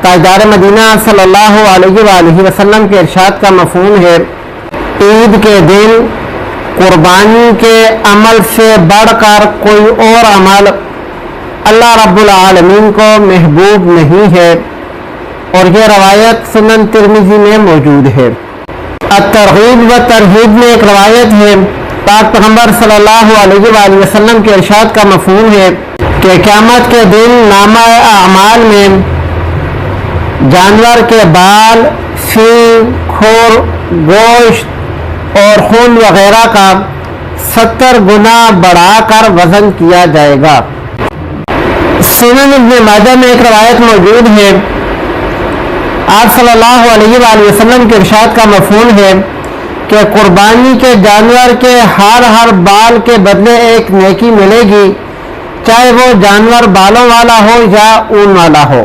ताजदार Medina सल्लल्लाहु अलैहि वसल्लम के इरशाद का मफ़हूम है, ईद के दिन कुर्बानी के अमल से बढ़कर कोई और अमल अल्लाह रब्बुल आलमीन को महबूब नहीं है। और यह रवायत सुनन तिरमिज़ी में मौजूद है। अत-तरग़ीब व तरहीब में एक रवायत है, पाक पैगंबर सल्लल्लाहु अलैहि वसल्लम के इरशाद का मफ़हूम है कि क़यामत के दिन नामा अमाल में जानवर के बाल, सींग, खुर, गोश्त और खून वगैरह का 70 गुना बढ़ाकर वजन किया जाएगा। सुनन इब्न माजा में एक रवायत मौजूद है, आप सल्लल्लाहु अलैहि वसल्लम के इरशाद का मफ़हूम है कि कुर्बानी के जानवर के हर बाल के बदले एक नेकी मिलेगी, चाहे वो जानवर बालों वाला हो या ऊन वाला हो।